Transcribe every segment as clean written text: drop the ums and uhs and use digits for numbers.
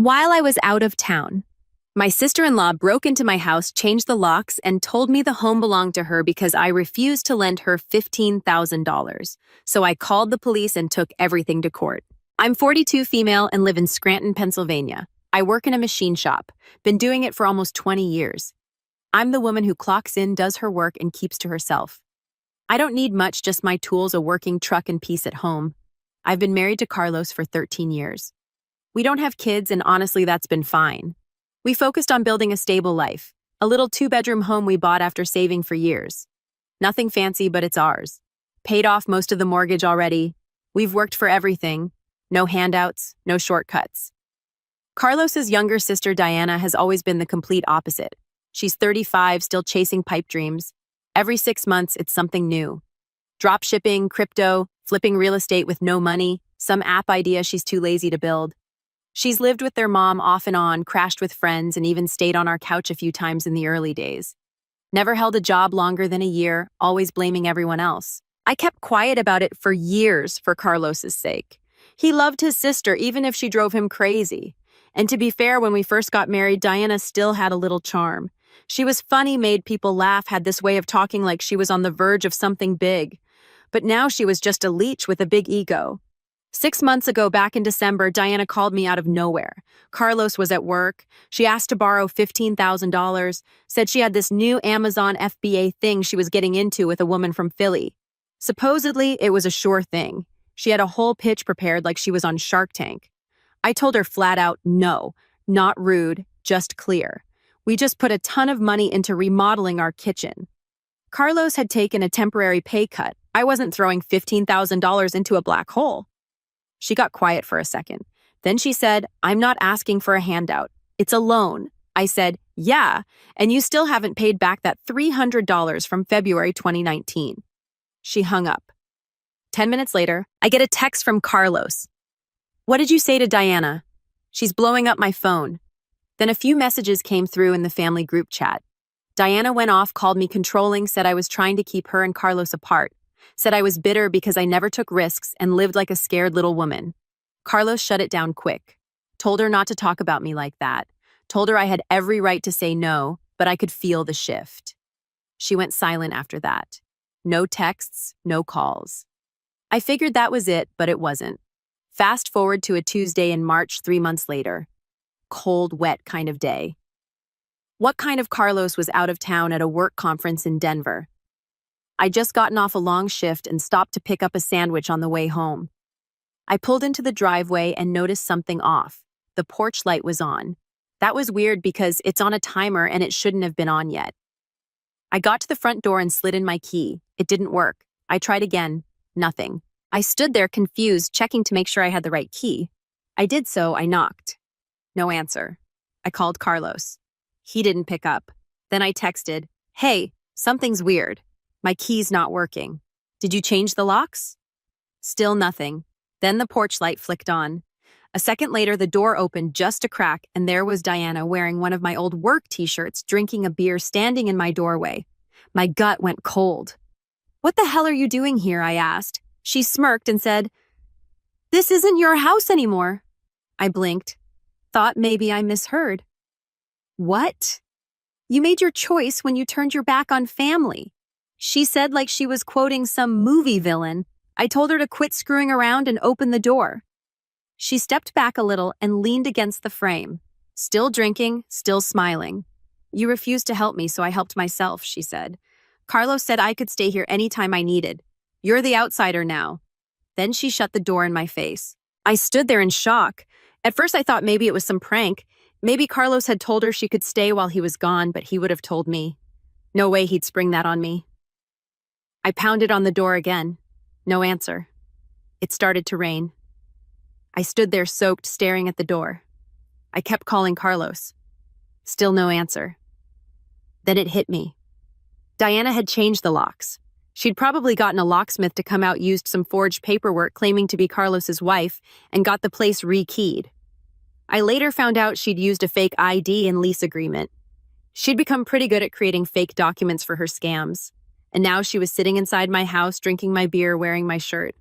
While I was out of town, my sister-in-law broke into my house, changed the locks, and told me the home belonged to her because I refused to lend her $15,000. So I called the police and took everything to court. I'm 42, female, and live in Scranton, Pennsylvania. I work in a machine shop, been doing it for almost 20 years. I'm the woman who clocks in, does her work, and keeps to herself. I don't need much, just my tools, a working truck, and peace at home. I've been married to Carlos for 13 years. We don't have kids, and honestly, that's been fine. We focused on building a stable life, a little 2-bedroom home we bought after saving for years. Nothing fancy, but it's ours. Paid off most of the mortgage already. We've worked for everything. No handouts, no shortcuts. Carlos's younger sister, Diana, has always been the complete opposite. She's 35, still chasing pipe dreams. Every 6 months, it's something new. Drop shipping, crypto, flipping real estate with no money, some app idea she's too lazy to build. She's lived with their mom off and on, crashed with friends, and even stayed on our couch a few times in the early days. Never held a job longer than a year, always blaming everyone else. I kept quiet about it for years for Carlos's sake. He loved his sister even if she drove him crazy. And to be fair, when we first got married, Diana still had a little charm. She was funny, made people laugh, had this way of talking like she was on the verge of something big. But now she was just a leech with a big ego. 6 months ago, back in December, Diana called me out of nowhere. Carlos was at work. She asked to borrow $15,000, said she had this new Amazon FBA thing she was getting into with a woman from Philly. Supposedly, it was a sure thing. She had a whole pitch prepared like she was on Shark Tank. I told her flat out, no, not rude, just clear. We just put a ton of money into remodeling our kitchen. Carlos had taken a temporary pay cut. I wasn't throwing $15,000 into a black hole. She got quiet for a second. Then she said, I'm not asking for a handout. It's a loan. I said, yeah, and you still haven't paid back that $300 from February 2019. She hung up. 10 minutes later, I get a text from Carlos. What did you say to Diana? She's blowing up my phone. Then a few messages came through in the family group chat. Diana went off, called me controlling, said I was trying to keep her and Carlos apart. Said I was bitter because I never took risks and lived like a scared little woman. Carlos shut it down quick. Told her not to talk about me like that. Told her I had every right to say no, but I could feel the shift. She went silent after that. No texts, no calls. I figured that was it, but it wasn't. Fast forward to a Tuesday in March 3 months later. Cold, wet kind of day. What kind of Carlos was out of town at a work conference in Denver? I'd just gotten off a long shift and stopped to pick up a sandwich on the way home. I pulled into the driveway and noticed something off. The porch light was on. That was weird because it's on a timer and it shouldn't have been on yet. I got to the front door and slid in my key. It didn't work. I tried again. Nothing. I stood there confused, checking to make sure I had the right key. I did so. I knocked. No answer. I called Carlos. He didn't pick up. Then I texted, hey, something's weird. My key's not working. Did you change the locks? Still nothing. Then the porch light flicked on. A second later, the door opened just a crack, and there was Diana wearing one of my old work t-shirts, drinking a beer, standing in my doorway. My gut went cold. What the hell are you doing here? I asked. She smirked and said, this isn't your house anymore. I blinked. Thought maybe I misheard. What? You made your choice when you turned your back on family. She said like she was quoting some movie villain. I told her to quit screwing around and open the door. She stepped back a little and leaned against the frame. Still drinking, still smiling. You refused to help me, so I helped myself, she said. Carlos said I could stay here anytime I needed. You're the outsider now. Then she shut the door in my face. I stood there in shock. At first I thought maybe it was some prank. Maybe Carlos had told her she could stay while he was gone, but he would have told me. No way he'd spring that on me. I pounded on the door again. No answer. It started to rain. I stood there soaked, staring at the door. I kept calling Carlos. Still no answer. Then it hit me. Diana had changed the locks. She'd probably gotten a locksmith to come out, used some forged paperwork claiming to be Carlos's wife, and got the place rekeyed. I later found out she'd used a fake ID and lease agreement. She'd become pretty good at creating fake documents for her scams. And now she was sitting inside my house, drinking my beer, wearing my shirt.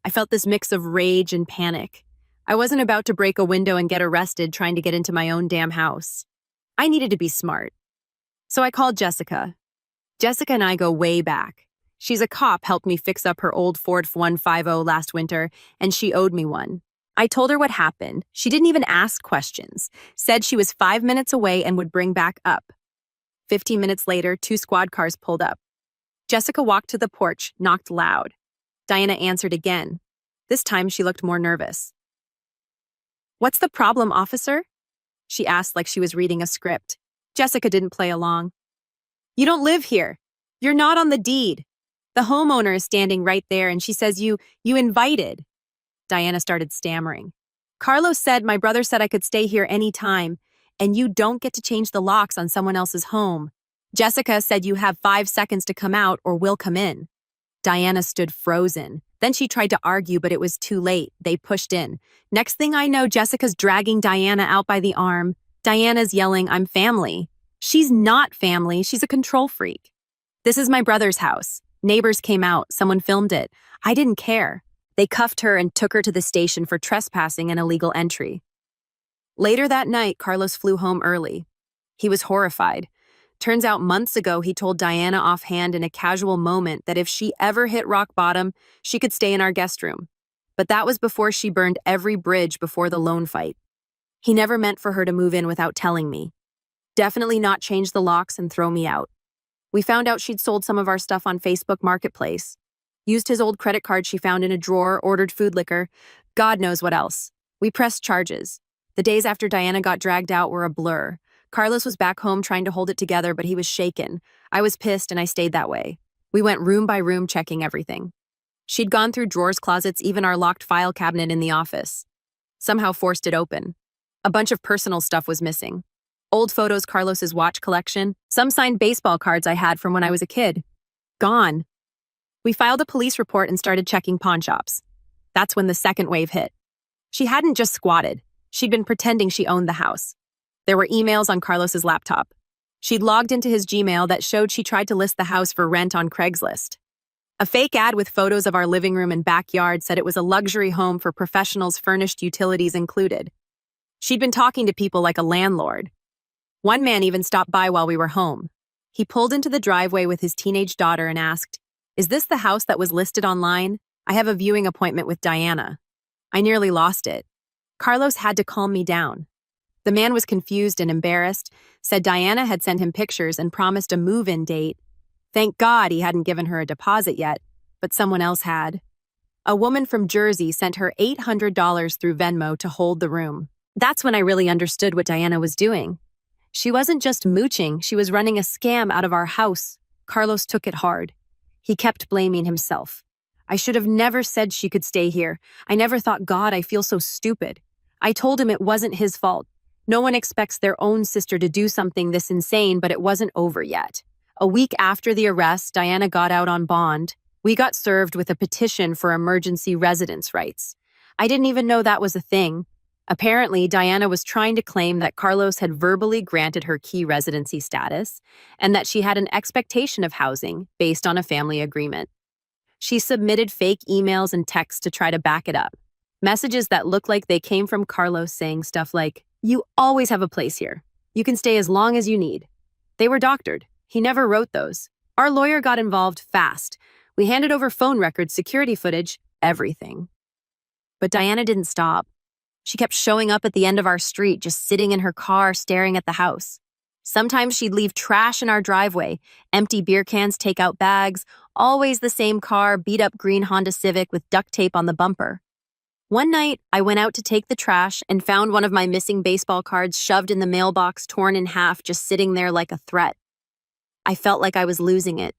I felt this mix of rage and panic. I wasn't about to break a window and get arrested trying to get into my own damn house. I needed to be smart. So I called Jessica. Jessica and I go way back. She's a cop, helped me fix up her old Ford F-150 last winter, and she owed me one. I told her what happened. She didn't even ask questions, said she was 5 minutes away and would bring back up. 15 minutes later, 2 squad cars pulled up. Jessica walked to the porch, knocked loud. Diana answered again. This time she looked more nervous. "What's the problem, officer?" she asked like she was reading a script. Jessica didn't play along. "You don't live here. You're not on the deed. The homeowner is standing right there and she says you invited." Diana started stammering. "Carlos said my brother said I could stay here any time, and you don't get to change the locks on someone else's home. Jessica said you have 5 seconds to come out or we'll come in." Diana stood frozen. Then she tried to argue, but it was too late. They pushed in. Next thing I know, Jessica's dragging Diana out by the arm. Diana's yelling, "I'm family." She's not family. She's a control freak. "This is my brother's house. Neighbors came out. Someone filmed it. I didn't care." They cuffed her and took her to the station for trespassing and illegal entry. Later that night, Carlos flew home early. He was horrified. Turns out months ago, he told Diana offhand in a casual moment that if she ever hit rock bottom, she could stay in our guest room. But that was before she burned every bridge before the loan fight. He never meant for her to move in without telling me. Definitely not change the locks and throw me out. We found out she'd sold some of our stuff on Facebook Marketplace. Used his old credit card she found in a drawer, ordered food liquor. God knows what else. We pressed charges. The days after Diana got dragged out were a blur. Carlos was back home trying to hold it together, but he was shaken. I was pissed and I stayed that way. We went room by room checking everything. She'd gone through drawers, closets, even our locked file cabinet in the office. Somehow forced it open. A bunch of personal stuff was missing. Old photos, Carlos's watch collection, some signed baseball cards I had from when I was a kid. Gone. We filed a police report and started checking pawn shops. That's when the second wave hit. She hadn't just squatted. She'd been pretending she owned the house. There were emails on Carlos's laptop. She'd logged into his Gmail that showed she tried to list the house for rent on Craigslist. A fake ad with photos of our living room and backyard said it was a luxury home for professionals, furnished, utilities included. She'd been talking to people like a landlord. One man even stopped by while we were home. He pulled into the driveway with his teenage daughter and asked, "Is this the house that was listed online? I have a viewing appointment with Diana." I nearly lost it. Carlos had to calm me down. The man was confused and embarrassed, said Diana had sent him pictures and promised a move-in date. Thank God he hadn't given her a deposit yet, but someone else had. A woman from Jersey sent her $800 through Venmo to hold the room. That's when I really understood what Diana was doing. She wasn't just mooching, she was running a scam out of our house. Carlos took it hard. He kept blaming himself. I should have never said she could stay here. I never thought, God, I feel so stupid. I told him it wasn't his fault. No one expects their own sister to do something this insane, but it wasn't over yet. A week after the arrest, Diana got out on bond. We got served with a petition for emergency residence rights. I didn't even know that was a thing. Apparently, Diana was trying to claim that Carlos had verbally granted her key residency status and that she had an expectation of housing based on a family agreement. She submitted fake emails and texts to try to back it up. Messages that looked like they came from Carlos saying stuff like, "You always have a place here. You can stay as long as you need." They were doctored. He never wrote those. Our lawyer got involved fast. We handed over phone records, security footage, everything. But Diana didn't stop. She kept showing up at the end of our street, just sitting in her car, staring at the house. Sometimes she'd leave trash in our driveway, empty beer cans, takeout bags, always the same car, beat-up green Honda Civic with duct tape on the bumper. One night, I went out to take the trash and found one of my missing baseball cards shoved in the mailbox, torn in half, just sitting there like a threat. I felt like I was losing it.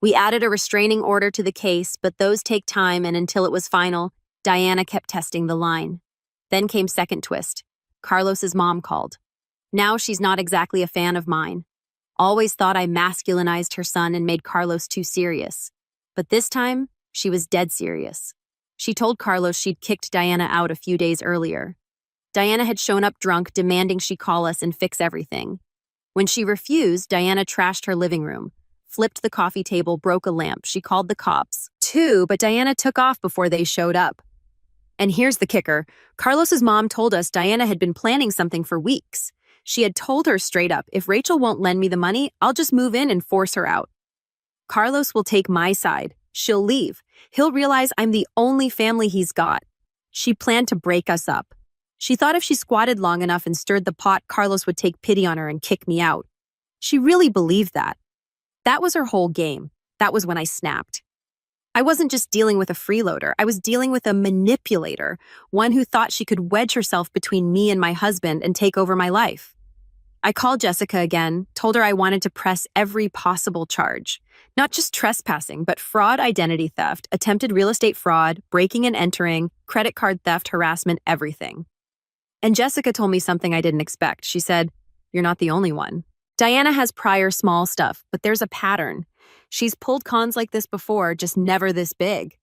We added a restraining order to the case, but those take time, and until it was final, Diana kept testing the line. Then came second twist. Carlos's mom called. Now she's not exactly a fan of mine. Always thought I masculinized her son and made Carlos too serious. But this time, she was dead serious. She told Carlos she'd kicked Diana out a few days earlier. Diana had shown up drunk, demanding she call us and fix everything. When she refused, Diana trashed her living room, flipped the coffee table, broke a lamp. She called the cops, too, but Diana took off before they showed up. And here's the kicker. Carlos's mom told us Diana had been planning something for weeks. She had told her straight up, if Rachel won't lend me the money, I'll just move in and force her out. Carlos will take my side. She'll leave. He'll realize I'm the only family he's got. She planned to break us up. She thought if she squatted long enough and stirred the pot, Carlos would take pity on her and kick me out. She really believed that. That was her whole game. That was when I snapped. I wasn't just dealing with a freeloader. I was dealing with a manipulator, one who thought she could wedge herself between me and my husband and take over my life. I called Jessica again, told her I wanted to press every possible charge. Not just trespassing, but fraud, identity theft, attempted real estate fraud, breaking and entering, credit card theft, harassment, everything. And Jessica told me something I didn't expect. She said, "You're not the only one. Diana has prior small stuff, but there's a pattern. She's pulled cons like this before, just never this big."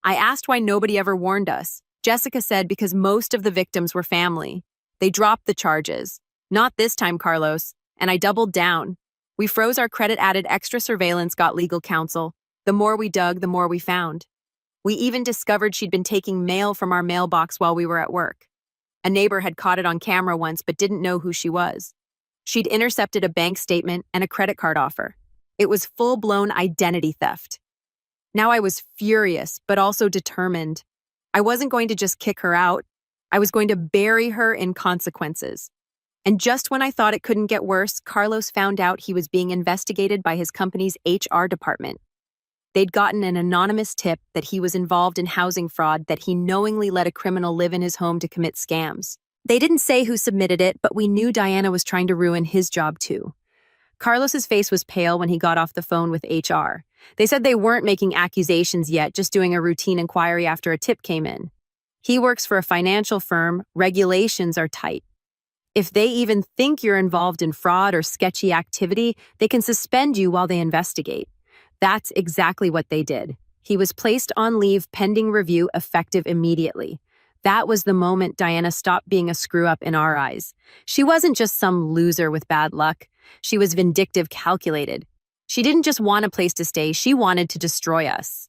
I asked why nobody ever warned us. Jessica said because most of the victims were family. They dropped the charges. "Not this time, Carlos." And I doubled down. We froze our credit, added extra surveillance, got legal counsel. The more we dug, the more we found. We even discovered she'd been taking mail from our mailbox while we were at work. A neighbor had caught it on camera once but didn't know who she was. She'd intercepted a bank statement and a credit card offer. It was full-blown identity theft. Now I was furious, but also determined. I wasn't going to just kick her out. I was going to bury her in consequences. And just when I thought it couldn't get worse, Carlos found out he was being investigated by his company's HR department. They'd gotten an anonymous tip that he was involved in housing fraud, that he knowingly let a criminal live in his home to commit scams. They didn't say who submitted it, but we knew Diana was trying to ruin his job too. Carlos's face was pale when he got off the phone with HR. They said they weren't making accusations yet, just doing a routine inquiry after a tip came in. He works for a financial firm. Regulations are tight. If they even think you're involved in fraud or sketchy activity, they can suspend you while they investigate. That's exactly what they did. He was placed on leave pending review, effective immediately. That was the moment Diana stopped being a screw-up in our eyes. She wasn't just some loser with bad luck. She was vindictive, calculated. She didn't just want a place to stay, she wanted to destroy us.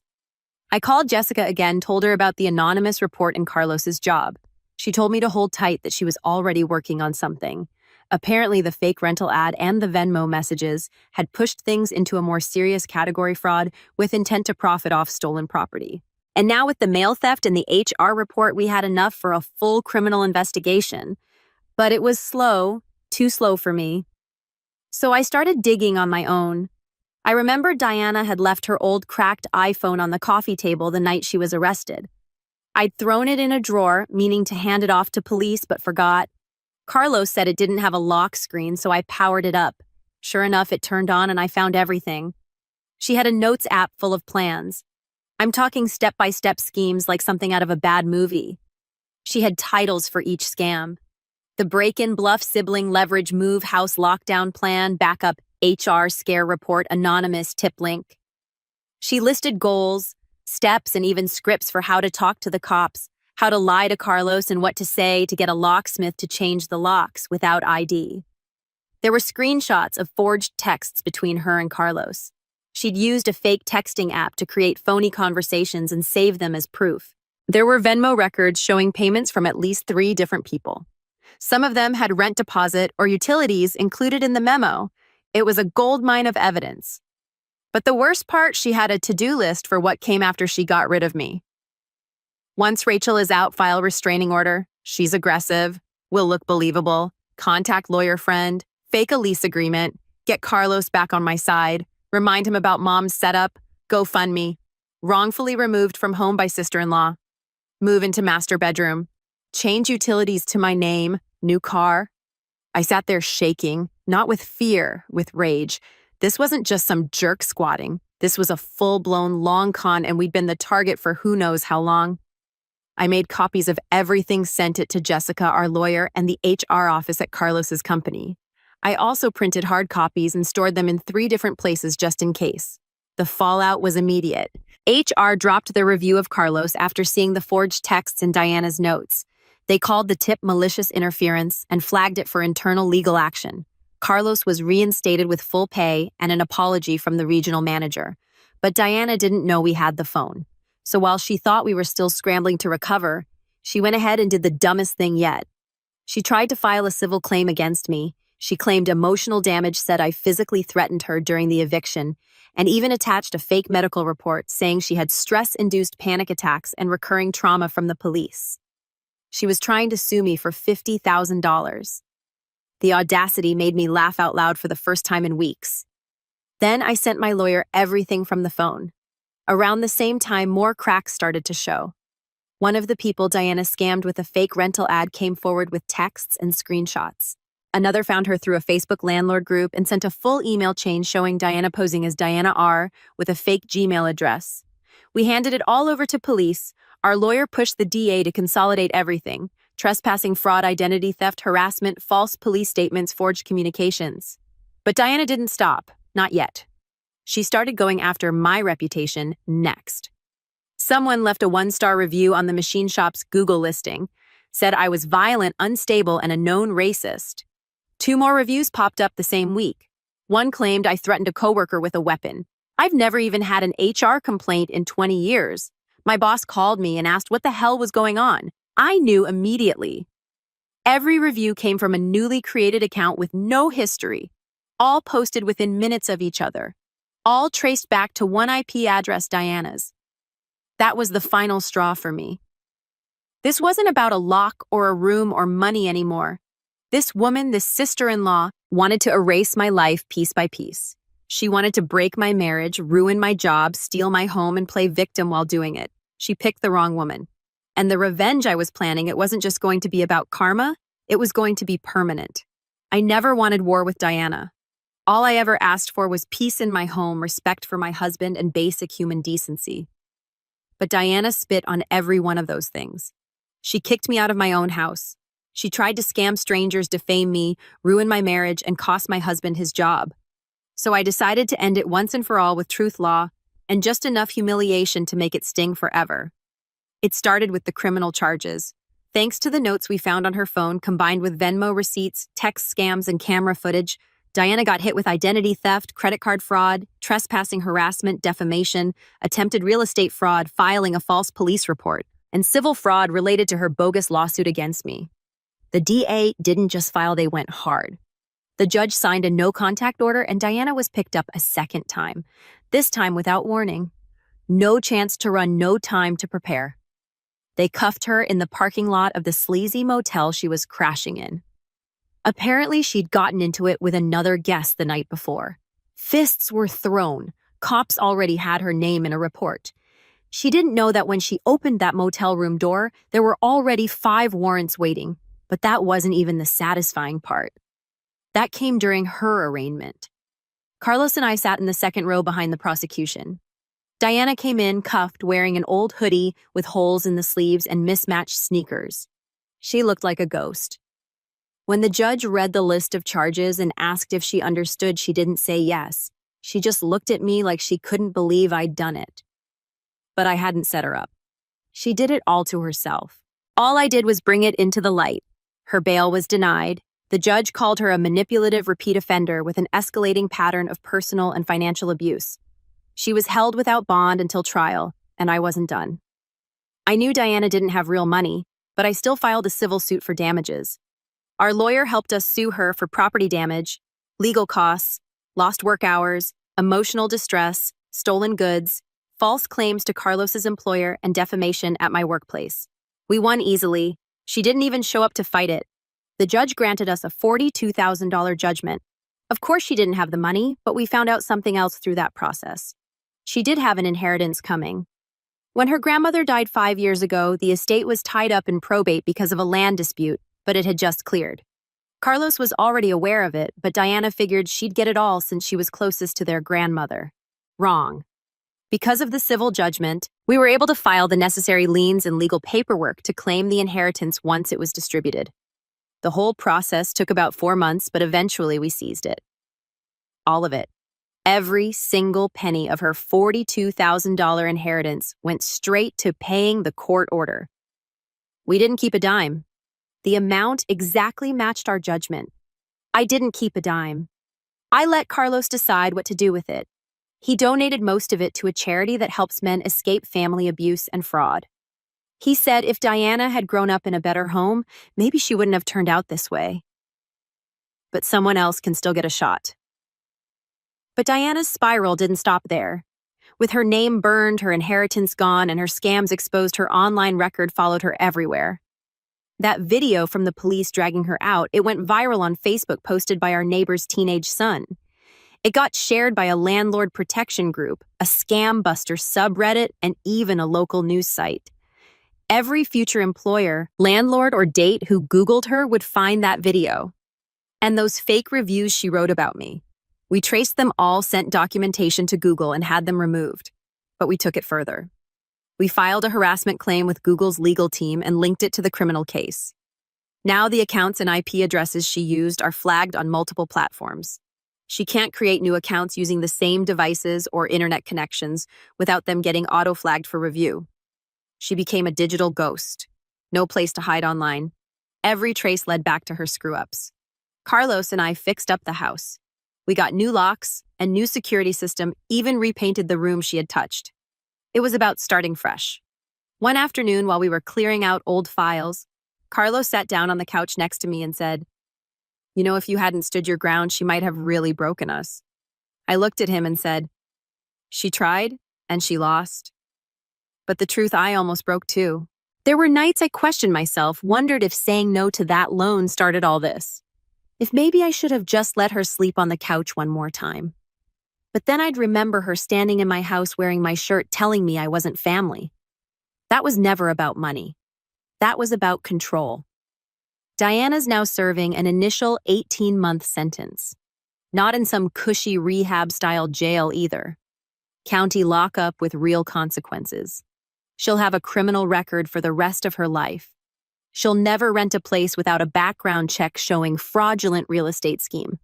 I called Jessica again, told her about the anonymous report in Carlos's job. She told me to hold tight, that she was already working on something. Apparently, the fake rental ad and the Venmo messages had pushed things into a more serious category, fraud with intent to profit off stolen property. And now with the mail theft and the HR report, we had enough for a full criminal investigation. But it was slow, too slow for me. So I started digging on my own. I remembered Diana had left her old cracked iPhone on the coffee table the night she was arrested. I'd thrown it in a drawer, meaning to hand it off to police, but forgot. Carlos said it didn't have a lock screen, so I powered it up. Sure enough, it turned on and I found everything. She had a notes app full of plans. I'm talking step-by-step schemes like something out of a bad movie. She had titles for each scam. The break-in, bluff, sibling, leverage, move, house lockdown plan, backup, HR scare report, anonymous tip link. She listed goals, steps, and even scripts for how to talk to the cops, how to lie to Carlos, and what to say to get a locksmith to change the locks without ID. There were screenshots of forged texts between her and Carlos. She'd used a fake texting app to create phony conversations and save them as proof. There were Venmo records showing payments from at least 3 different people. Some of them had rent deposit or utilities included in the memo. It was a goldmine of evidence. But the worst part, she had a to-do list for what came after she got rid of me. Once Rachel is out, file restraining order. She's aggressive, will look believable, contact lawyer friend, fake a lease agreement, get Carlos back on my side, remind him about mom's setup, GoFundMe, wrongfully removed from home by sister-in-law, move into master bedroom, change utilities to my name, new car. I sat there shaking, not with fear, with rage. This wasn't just some jerk squatting. This was a full-blown long con, and we'd been the target for who knows how long. I made copies of everything, sent it to Jessica, our lawyer, and the HR office at Carlos's company. I also printed hard copies and stored them in 3 different places just in case. The fallout was immediate. HR dropped their review of Carlos after seeing the forged texts in Diana's notes. They called the tip malicious interference and flagged it for internal legal action. Carlos was reinstated with full pay and an apology from the regional manager. But Diana didn't know we had the phone. So while she thought we were still scrambling to recover, She went ahead and did the dumbest thing yet. She tried to file a civil claim against me. She claimed emotional damage, said I physically threatened her during the eviction, and even attached a fake medical report saying she had stress-induced panic attacks and recurring trauma from the police. She was trying to sue me for $50,000. The audacity made me laugh out loud for the first time in weeks. Then I sent my lawyer everything from the phone. Around the same time, more cracks started to show. One of the people Diana scammed with a fake rental ad came forward with texts and screenshots. Another found her through a Facebook landlord group and sent a full email chain showing Diana posing as Diana R. with a fake Gmail address. We handed it all over to police. Our lawyer pushed the DA to consolidate everything: trespassing, fraud, identity theft, harassment, false police statements, forged communications. But Diana didn't stop, not yet. She started going after my reputation next. Someone left a 1-star review on the machine shop's Google listing, said I was violent, unstable, and a known racist. 2 more reviews popped up the same week. One claimed I threatened a coworker with a weapon. I've never even had an HR complaint in 20 years. My boss called me and asked what the hell was going on. I knew immediately. Every review came from a newly created account with no history, all posted within minutes of each other, all traced back to one IP address, Diana's. That was the final straw for me. This wasn't about a lock or a room or money anymore. This woman, this sister-in-law, wanted to erase my life piece by piece. She wanted to break my marriage, ruin my job, steal my home, and play victim while doing it. She picked the wrong woman. And the revenge I was planning, it wasn't just going to be about karma, it was going to be permanent. I never wanted war with Diana. All I ever asked for was peace in my home, respect for my husband, and basic human decency. But Diana spit on every one of those things. She kicked me out of my own house. She tried to scam strangers, defame me, ruin my marriage, and cost my husband his job. So I decided to end it once and for all with truth law and just enough humiliation to make it sting forever. It started with the criminal charges. Thanks to the notes we found on her phone, combined with Venmo receipts, text scams, and camera footage, Diana got hit with identity theft, credit card fraud, trespassing, harassment, defamation, attempted real estate fraud, filing a false police report, and civil fraud related to her bogus lawsuit against me. The DA didn't just file, they went hard. The judge signed a no-contact order, and Diana was picked up a second time, this time without warning. No chance to run, no time to prepare. They cuffed her in the parking lot of the sleazy motel she was crashing in. Apparently, she'd gotten into it with another guest the night before. Fists were thrown. Cops already had her name in a report. She didn't know that when she opened that motel room door, there were already 5 warrants waiting. But that wasn't even the satisfying part. That came during her arraignment. Carlos and I sat in the second row behind the prosecution. Diana came in cuffed, wearing an old hoodie with holes in the sleeves and mismatched sneakers. She looked like a ghost. When the judge read the list of charges and asked if she understood, she didn't say yes. She just looked at me like she couldn't believe I'd done it. But I hadn't set her up. She did it all to herself. All I did was bring it into the light. Her bail was denied. The judge called her a manipulative repeat offender with an escalating pattern of personal and financial abuse. She was held without bond until trial, and I wasn't done. I knew Diana didn't have real money, but I still filed a civil suit for damages. Our lawyer helped us sue her for property damage, legal costs, lost work hours, emotional distress, stolen goods, false claims to Carlos's employer, and defamation at my workplace. We won easily. She didn't even show up to fight it. The judge granted us a $42,000 judgment. Of course she didn't have the money, but we found out something else through that process. She did have an inheritance coming. When her grandmother died 5 years ago, the estate was tied up in probate because of a land dispute, but it had just cleared. Carlos was already aware of it, but Diana figured she'd get it all since she was closest to their grandmother. Wrong. Because of the civil judgment, we were able to file the necessary liens and legal paperwork to claim the inheritance once it was distributed. The whole process took about 4 months, but eventually we seized it. All of it. Every single penny of her $42,000 inheritance went straight to paying the court order. We didn't keep a dime. The amount exactly matched our judgment. I didn't keep a dime. I let Carlos decide what to do with it. He donated most of it to a charity that helps men escape family abuse and fraud. He said if Diana had grown up in a better home, maybe she wouldn't have turned out this way. But someone else can still get a shot. But Diana's spiral didn't stop there. With her name burned, her inheritance gone, and her scams exposed, her online record followed her everywhere. That video from the police dragging her out, it went viral on Facebook, posted by our neighbor's teenage son. It got shared by a landlord protection group, a scam buster subreddit, and even a local news site. Every future employer, landlord, or date who Googled her would find that video. And those fake reviews she wrote about me. We traced them all, sent documentation to Google, and had them removed. But we took it further. We filed a harassment claim with Google's legal team and linked it to the criminal case. Now the accounts and IP addresses she used are flagged on multiple platforms. She can't create new accounts using the same devices or internet connections without them getting auto-flagged for review. She became a digital ghost. No place to hide online. Every trace led back to her screw-ups. Carlos and I fixed up the house. We got new locks and new security system, even repainted the room she had touched. It was about starting fresh. One afternoon, while we were clearing out old files, Carlos sat down on the couch next to me and said, "You know, if you hadn't stood your ground, she might have really broken us." I looked at him and said, "She tried, and she lost." But the truth, I almost broke too. There were nights I questioned myself, wondered if saying no to that loan started all this. If maybe I should have just let her sleep on the couch one more time. But then I'd remember her standing in my house wearing my shirt, telling me I wasn't family. That was never about money. That was about control. Diana's now serving an initial 18-month sentence. Not in some cushy rehab-style jail either. County lockup with real consequences. She'll have a criminal record for the rest of her life. She'll never rent a place without a background check showing fraudulent real estate scheme.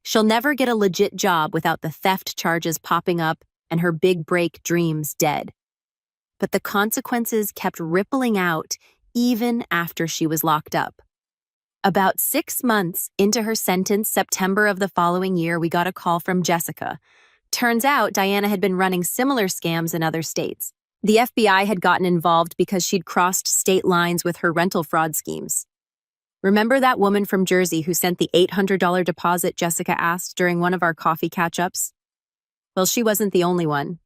She'll never get a legit job without the theft charges popping up and her big break dreams dead. But the consequences kept rippling out even after she was locked up. About 6 months into her sentence, September of the following year, we got a call from Jessica. Turns out Diana had been running similar scams in other states. The FBI had gotten involved because she'd crossed state lines with her rental fraud schemes. Remember that woman from Jersey who sent the $800 deposit Jessica asked during one of our coffee catch-ups? Well, she wasn't the only one.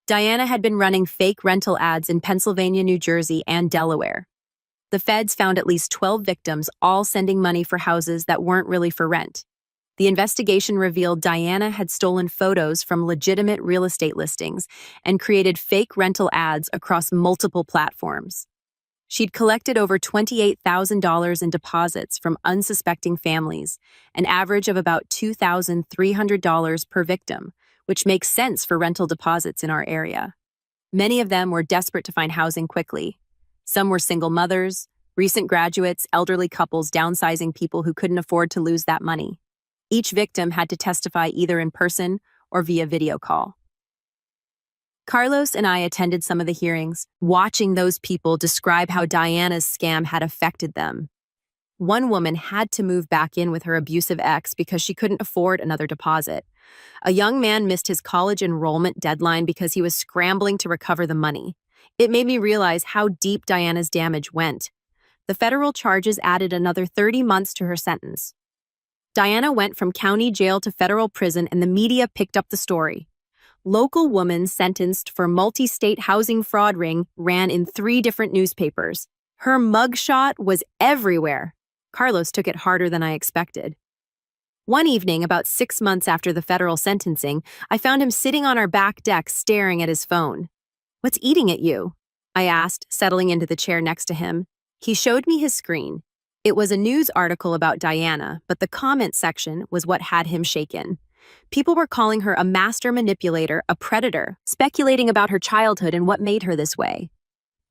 Diana had been running fake rental ads in Pennsylvania, New Jersey, and Delaware. The feds found at least 12 victims, all sending money for houses that weren't really for rent. The investigation revealed Diana had stolen photos from legitimate real estate listings and created fake rental ads across multiple platforms. She'd collected over $28,000 in deposits from unsuspecting families, an average of about $2,300 per victim, which makes sense for rental deposits in our area. Many of them were desperate to find housing quickly. Some were single mothers, recent graduates, elderly couples downsizing, people who couldn't afford to lose that money. Each victim had to testify either in person or via video call. Carlos and I attended some of the hearings, watching those people describe how Diana's scam had affected them. One woman had to move back in with her abusive ex because she couldn't afford another deposit. A young man missed his college enrollment deadline because he was scrambling to recover the money. It made me realize how deep Diana's damage went. The federal charges added another 30 months to her sentence. Diana went from county jail to federal prison, and the media picked up the story. Local woman sentenced for multi-state housing fraud ring ran in 3 different newspapers. Her mugshot was everywhere. Carlos took it harder than I expected. One evening, about 6 months after the federal sentencing, I found him sitting on our back deck staring at his phone. "What's eating at you?" I asked, settling into the chair next to him. He showed me his screen. It was a news article about Diana, but the comment section was what had him shaken. People were calling her a master manipulator, a predator, speculating about her childhood and what made her this way.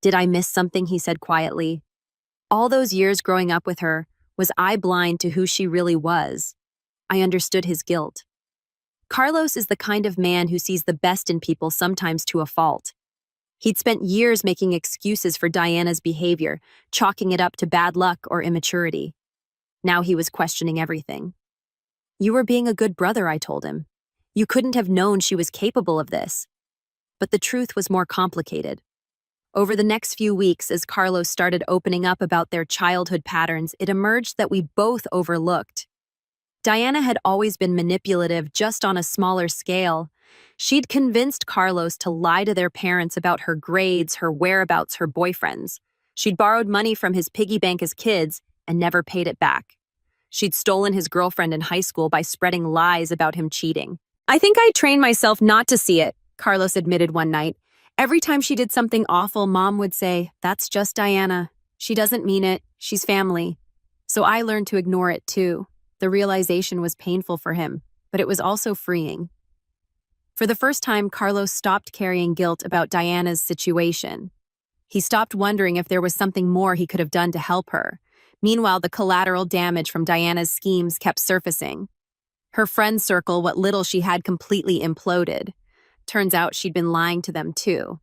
"Did I miss something?" he said quietly. All those years growing up with her, was I blind to who she really was? I understood his guilt. Carlos is the kind of man who sees the best in people, sometimes to a fault. He'd spent years making excuses for Diana's behavior, chalking it up to bad luck or immaturity. Now he was questioning everything. "You were being a good brother," I told him. "You couldn't have known she was capable of this." But the truth was more complicated. Over the next few weeks, as Carlos started opening up about their childhood patterns, it emerged that we both overlooked. Diana had always been manipulative, just on a smaller scale. She'd convinced Carlos to lie to their parents about her grades, her whereabouts, her boyfriends. She'd borrowed money from his piggy bank as kids and never paid it back. She'd stolen his girlfriend in high school by spreading lies about him cheating. "I think I trained myself not to see it," Carlos admitted one night. "Every time she did something awful, Mom would say, 'That's just Diana. She doesn't mean it. She's family.' So I learned to ignore it too." The realization was painful for him, but it was also freeing. For the first time, Carlos stopped carrying guilt about Diana's situation. He stopped wondering if there was something more he could have done to help her. Meanwhile, the collateral damage from Diana's schemes kept surfacing. Her friend circle, what little she had, completely imploded. Turns out she'd been lying to them too,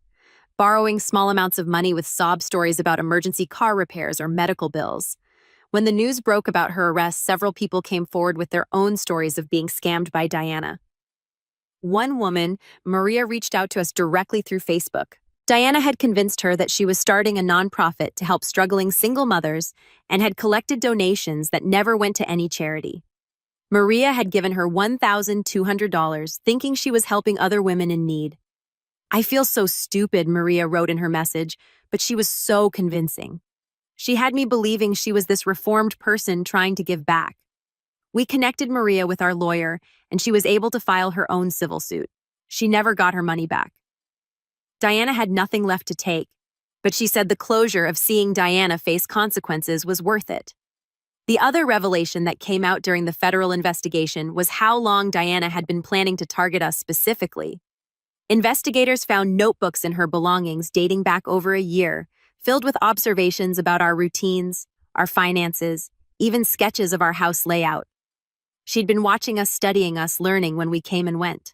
borrowing small amounts of money with sob stories about emergency car repairs or medical bills. When the news broke about her arrest, several people came forward with their own stories of being scammed by Diana. One woman, Maria, reached out to us directly through Facebook. Diana had convinced her that she was starting a nonprofit to help struggling single mothers and had collected donations that never went to any charity. Maria had given her $1,200, thinking she was helping other women in need. "I feel so stupid," Maria wrote in her message, but she was so convincing. She had me believing she was this reformed person trying to give back. We connected Maria with our lawyer, and she was able to file her own civil suit. She never got her money back. Diana had nothing left to take, but she said the closure of seeing Diana face consequences was worth it. The other revelation that came out during the federal investigation was how long Diana had been planning to target us specifically. Investigators found notebooks in her belongings dating back over a year, filled with observations about our routines, our finances, even sketches of our house layout. She'd been watching us, studying us, learning when we came and went.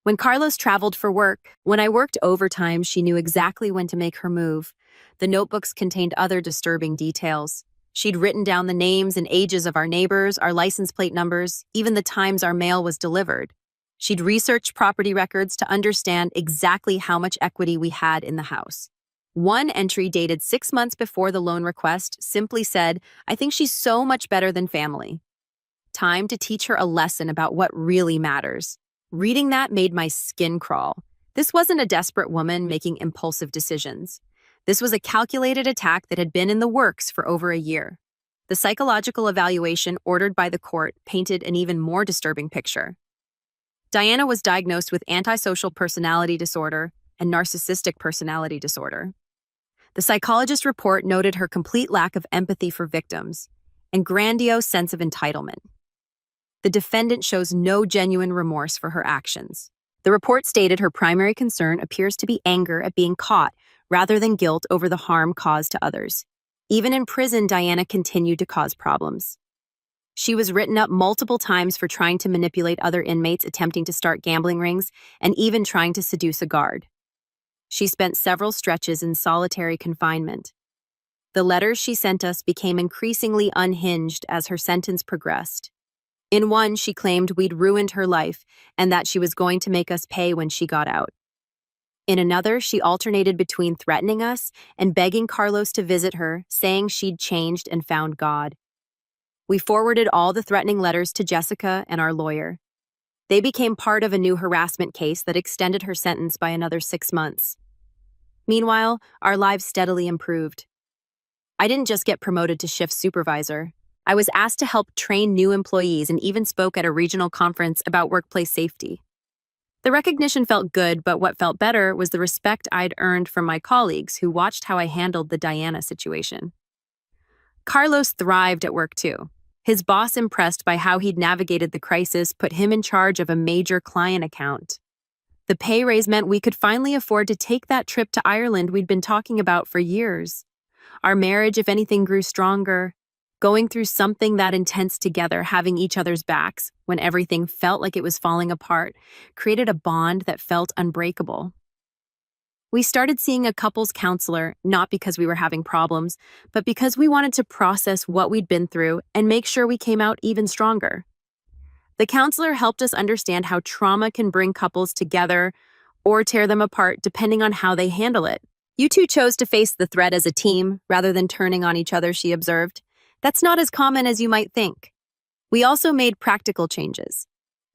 When Carlos traveled for work, when I worked overtime, she knew exactly when to make her move. The notebooks contained other disturbing details. She'd written down the names and ages of our neighbors, our license plate numbers, even the times our mail was delivered. She'd researched property records to understand exactly how much equity we had in the house. One entry dated 6 months before the loan request simply said, "I think she's so much better than family." Time to teach her a lesson about what really matters. Reading that made my skin crawl. This wasn't a desperate woman making impulsive decisions. This was a calculated attack that had been in the works for over a year. The psychological evaluation ordered by the court painted an even more disturbing picture. Diana was diagnosed with antisocial personality disorder and narcissistic personality disorder. The psychologist's report noted her complete lack of empathy for victims and grandiose sense of entitlement. The defendant shows no genuine remorse for her actions. The report stated her primary concern appears to be anger at being caught rather than guilt over the harm caused to others. Even in prison, Diana continued to cause problems. She was written up multiple times for trying to manipulate other inmates, attempting to start gambling rings, and even trying to seduce a guard. She spent several stretches in solitary confinement. The letters she sent us became increasingly unhinged as her sentence progressed. In one, she claimed we'd ruined her life and that she was going to make us pay when she got out. In another, she alternated between threatening us and begging Carlos to visit her, saying she'd changed and found God. We forwarded all the threatening letters to Jessica and our lawyer. They became part of a new harassment case that extended her sentence by another 6 months. Meanwhile, our lives steadily improved. I didn't just get promoted to shift supervisor. I was asked to help train new employees and even spoke at a regional conference about workplace safety. The recognition felt good, but what felt better was the respect I'd earned from my colleagues who watched how I handled the Diana situation. Carlos thrived at work too. His boss, impressed by how he'd navigated the crisis, put him in charge of a major client account. The pay raise meant we could finally afford to take that trip to Ireland we'd been talking about for years. Our marriage, if anything, grew stronger. Going through something that intense together, having each other's backs when everything felt like it was falling apart, created a bond that felt unbreakable. We started seeing a couples counselor, not because we were having problems, but because we wanted to process what we'd been through and make sure we came out even stronger. The counselor helped us understand how trauma can bring couples together or tear them apart depending on how they handle it. You two chose to face the threat as a team rather than turning on each other, she observed. That's not as common as you might think. We also made practical changes.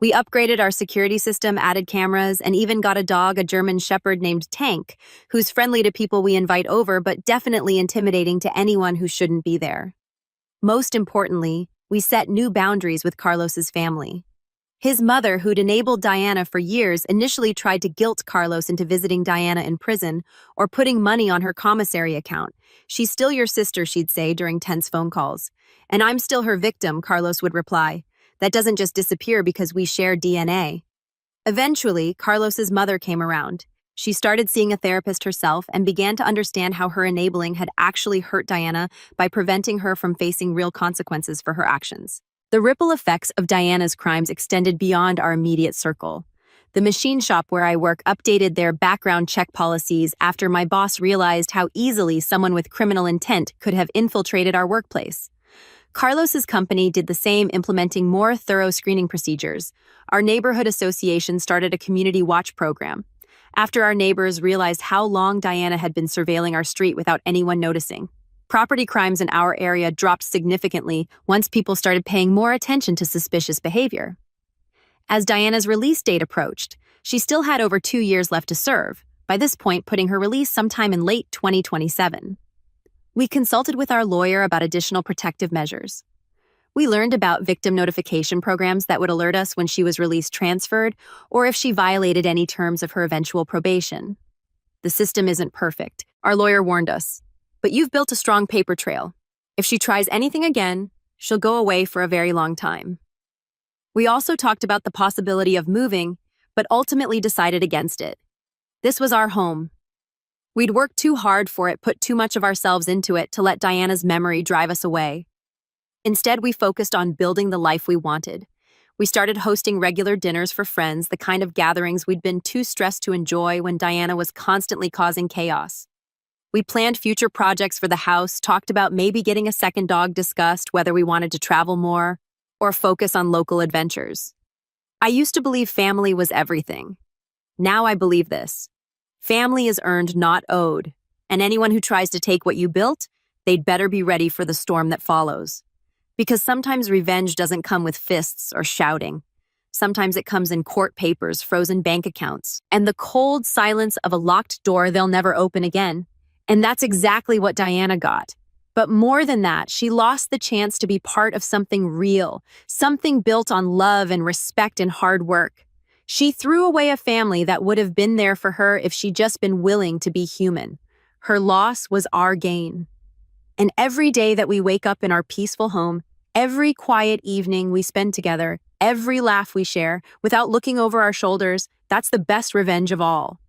We upgraded our security system, added cameras, and even got a dog, a German Shepherd named Tank, who's friendly to people we invite over but definitely intimidating to anyone who shouldn't be there. Most importantly, we set new boundaries with Carlos's family. His mother, who'd enabled Diana for years, initially tried to guilt Carlos into visiting Diana in prison or putting money on her commissary account. She's still your sister, she'd say during tense phone calls. And I'm still her victim, Carlos would reply. That doesn't just disappear because we share DNA. Eventually, Carlos's mother came around. She started seeing a therapist herself and began to understand how her enabling had actually hurt Diana by preventing her from facing real consequences for her actions. The ripple effects of Diana's crimes extended beyond our immediate circle. The machine shop where I work updated their background check policies after my boss realized how easily someone with criminal intent could have infiltrated our workplace. Carlos's company did the same, implementing more thorough screening procedures. Our neighborhood association started a community watch program. After our neighbors realized how long Diana had been surveilling our street without anyone noticing, property crimes in our area dropped significantly once people started paying more attention to suspicious behavior. As Diana's release date approached, she still had over 2 years left to serve, by this point putting her release sometime in late 2027. We consulted with our lawyer about additional protective measures. We learned about victim notification programs that would alert us when she was released transferred or if she violated any terms of her eventual probation. The system isn't perfect, our lawyer warned us, but you've built a strong paper trail. If she tries anything again, she'll go away for a very long time. We also talked about the possibility of moving, but ultimately decided against it. This was our home. We'd worked too hard for it, put too much of ourselves into it to let Diana's memory drive us away. Instead, we focused on building the life we wanted. We started hosting regular dinners for friends, the kind of gatherings we'd been too stressed to enjoy when Diana was constantly causing chaos. We planned future projects for the house, talked about maybe getting a second dog, discussed whether we wanted to travel more or focus on local adventures. I used to believe family was everything. Now I believe this. Family is earned, not owed, and anyone who tries to take what you built, they'd better be ready for the storm that follows. Because sometimes revenge doesn't come with fists or shouting. Sometimes it comes in court papers, frozen bank accounts, and the cold silence of a locked door they'll never open again. And that's exactly what Diana got. But more than that, she lost the chance to be part of something real, something built on love and respect and hard work. She threw away a family that would have been there for her if she'd just been willing to be human. Her loss was our gain. And every day that we wake up in our peaceful home, every quiet evening we spend together, every laugh we share, without looking over our shoulders, that's the best revenge of all.